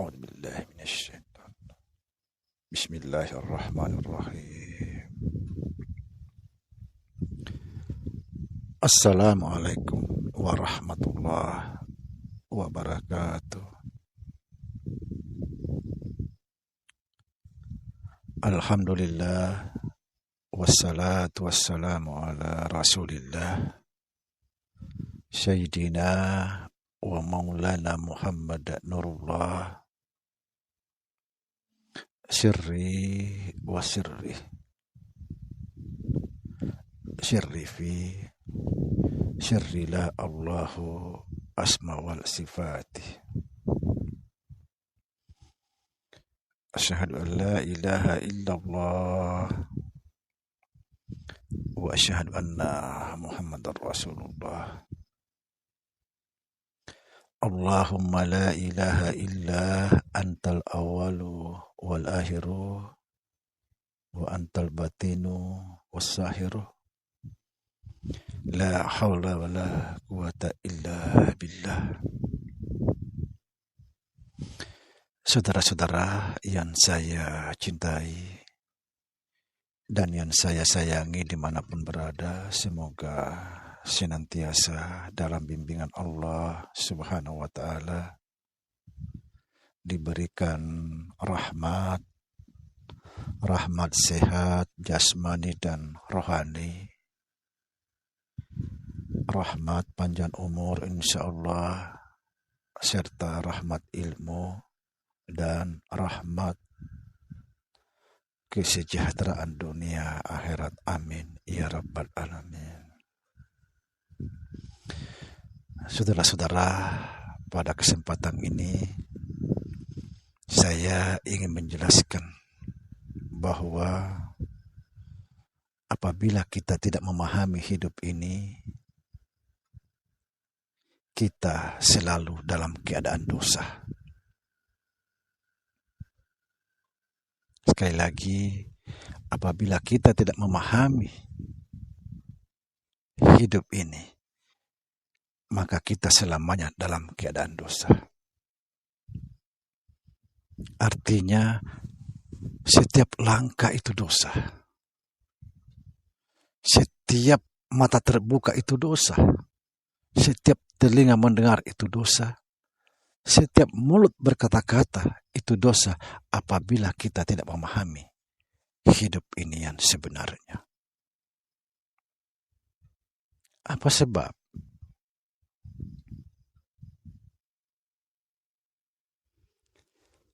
أعوذ بالله من الشيطان. بسم الله الرحمن الرحيم. Assalamualaikum warahmatullahi wabarakatuh. Alhamdulillah wassalatu wassalamu ala rasulillah Sayyidina wa maulana Muhammad Nurullah sirri wa sirri fi sirri la Allahu asma wal sifati. Asyhadu an la ilaha illallah wa asyhadu anna Muhammadar Rasulullah. Allahumma la ilaha illa antal awalu wal akhiru wa antal batinu was sahiru. La haula wa la quwata illa billah. Saudara-saudara yang saya cintai dan yang saya sayangi dimanapun berada, semoga senantiasa dalam bimbingan Allah Subhanahu wa Ta'ala, diberikan rahmat sehat jasmani dan rohani, rahmat panjang umur insyaallah, serta rahmat ilmu dan rahmat kesejahteraan dunia akhirat. Amin ya rabbal alamin. Saudara-saudara, pada kesempatan ini saya ingin menjelaskan bahwa apabila kita tidak memahami hidup ini, kita selalu dalam keadaan dosa. Sekali lagi, apabila kita tidak memahami hidup ini, maka kita selamanya dalam keadaan dosa. Artinya, setiap langkah itu dosa. Setiap mata terbuka itu dosa. Setiap telinga mendengar itu dosa. Setiap mulut berkata-kata itu dosa apabila kita tidak memahami hidup ini yang sebenarnya. Apa sebab?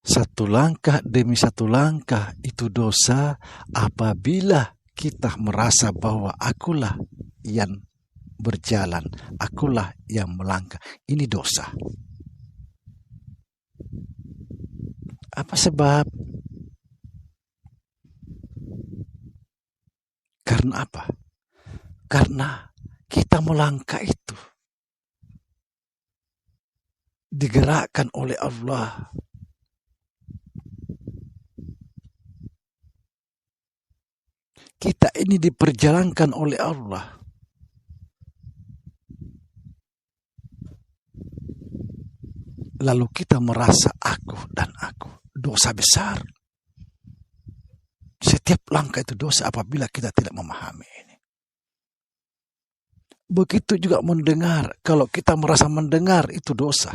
Satu langkah demi satu langkah itu dosa apabila kita merasa bahwa akulah yang berjalan, akulah yang melangkah. Ini dosa. Apa sebab? Karena apa? Karena kita melangkah itu digerakkan oleh Allah. Kita ini diperjalankan oleh Allah. Lalu kita merasa aku dan aku. Dosa besar. Setiap langkah itu dosa apabila kita tidak memahami ini. Begitu juga mendengar. Kalau kita merasa mendengar itu dosa.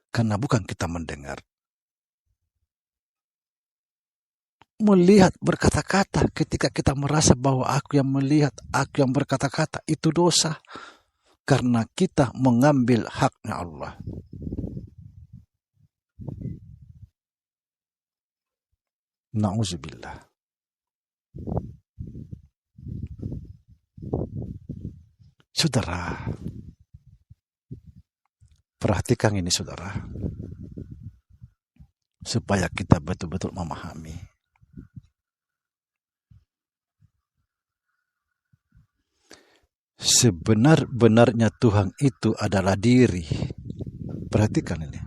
Karena bukan kita mendengar. Melihat berkata-kata ketika kita merasa bahwa aku yang melihat, aku yang berkata-kata itu dosa. Karena kita mengambil haknya Allah. Na'udzubillah. Saudara, perhatikan ini saudara, supaya kita betul-betul memahami. Sebenar-benarnya Tuhan itu adalah diri. Perhatikan ini.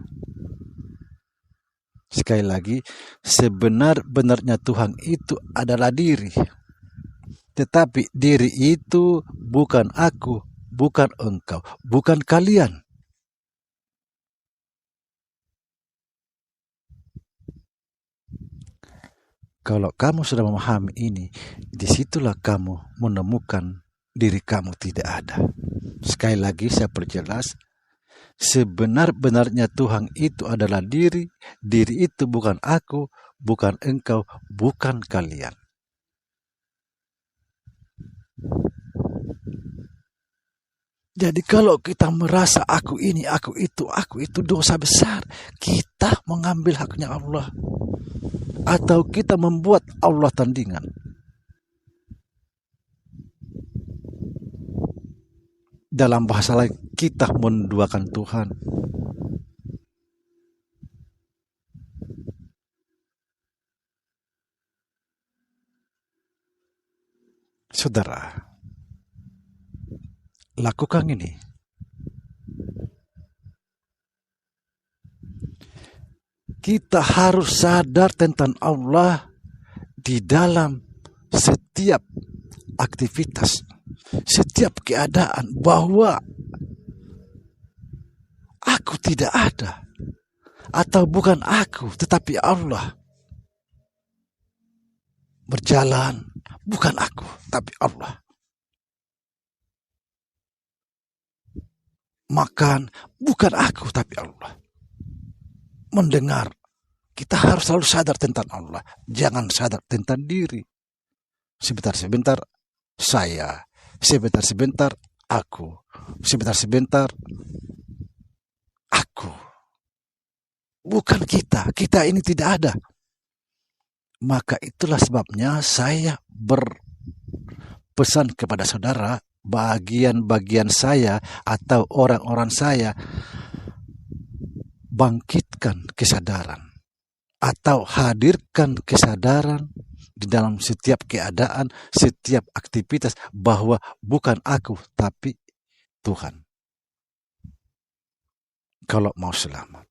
Sekali lagi, sebenar-benarnya Tuhan itu adalah diri. Tetapi diri itu bukan aku, bukan engkau, bukan kalian. Kalau kamu sudah memahami ini, disitulah kamu menemukan diri kamu tidak ada. Sekali lagi saya perjelas, sebenar-benarnya Tuhan itu adalah diri. Diri itu bukan aku, bukan engkau, bukan kalian. Jadi kalau kita merasa aku ini, aku itu dosa besar. Kita mengambil haknya Allah. Atau kita membuat Allah tandingan. Dalam bahasa lain, kita menduakan Tuhan. Saudara, lakukan ini. Kita harus sadar tentang Allah di dalam setiap aktivitas, setiap keadaan, bahwa aku tidak ada, atau bukan aku, tetapi Allah. Berjalan, bukan aku, tapi Allah. Makan, bukan aku, tapi Allah. Mendengar, kita harus selalu sadar tentang Allah. Jangan sadar tentang diri. Sebentar-sebentar saya, sebentar-sebentar aku, sebentar-sebentar aku. Bukan kita, kita ini tidak ada. Maka itulah sebabnya saya berpesan kepada saudara, bagian-bagian saya atau orang-orang saya, bangkitkan kesadaran atau hadirkan kesadaran di dalam setiap keadaan, setiap aktivitas, bahwa bukan aku tapi Tuhan. Kalau mau selamat.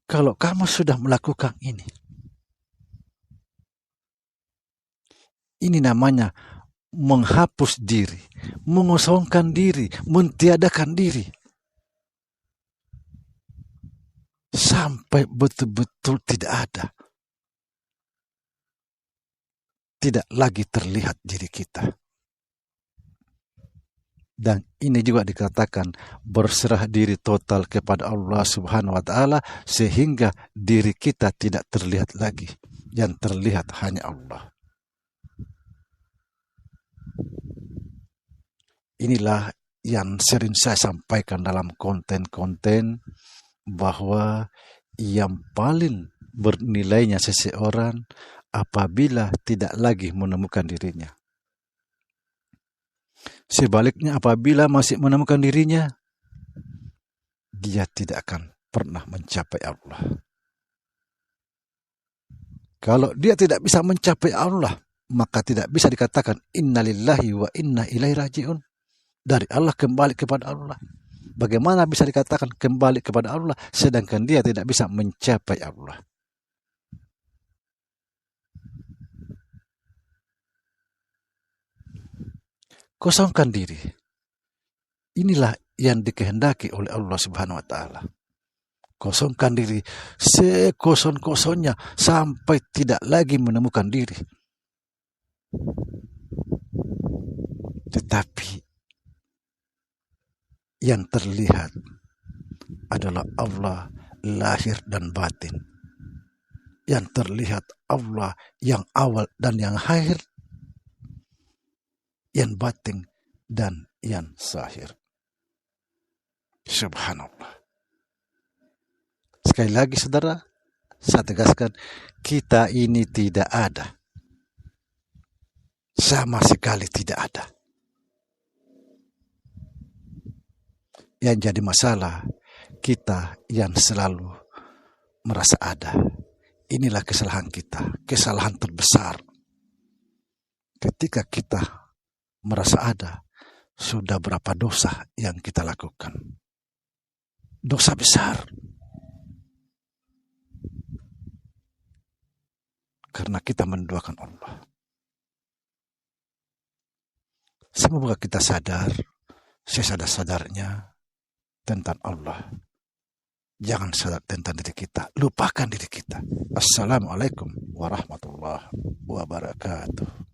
Kalau kamu sudah melakukan ini namanya menghapus diri, mengosongkan diri, mentiadakan diri. Sampai betul-betul tidak ada. Tidak lagi terlihat diri kita. Dan ini juga dikatakan berserah diri total kepada Allah Subhanahu wa Ta'ala, sehingga diri kita tidak terlihat lagi. Yang terlihat hanya Allah. Inilah yang sering saya sampaikan dalam konten-konten, bahwa yang paling bernilainya seseorang apabila tidak lagi menemukan dirinya. Sebaliknya, apabila masih menemukan dirinya, dia tidak akan pernah mencapai Allah. Kalau dia tidak bisa mencapai Allah, maka tidak bisa dikatakan innalillahi wa inna ilaihi raji'un. Dari Allah kembali kepada Allah. Bagaimana bisa dikatakan kembali kepada Allah sedangkan dia tidak bisa mencapai Allah? Kosongkan diri. Inilah yang dikehendaki oleh Allah Subhanahu wa Ta'ala. Kosongkan diri sekosong-kosongnya sampai tidak lagi menemukan diri. Tetapi yang terlihat adalah Allah lahir dan batin. Yang terlihat Allah yang awal dan yang akhir, yang batin dan yang zahir. Subhanallah. Sekali lagi saudara, saya tegaskan, kita ini tidak ada. Sama sekali tidak ada. Yang jadi masalah, kita yang selalu merasa ada. Inilah kesalahan kita, kesalahan terbesar. Ketika kita merasa ada, sudah berapa dosa yang kita lakukan. Dosa besar. Karena kita menduakan Allah. Semoga kita sadar, sesadar-sadarnya tentang Allah. Jangan sadar tentang diri kita. Lupakan diri kita. Assalamualaikum warahmatullahi wabarakatuh.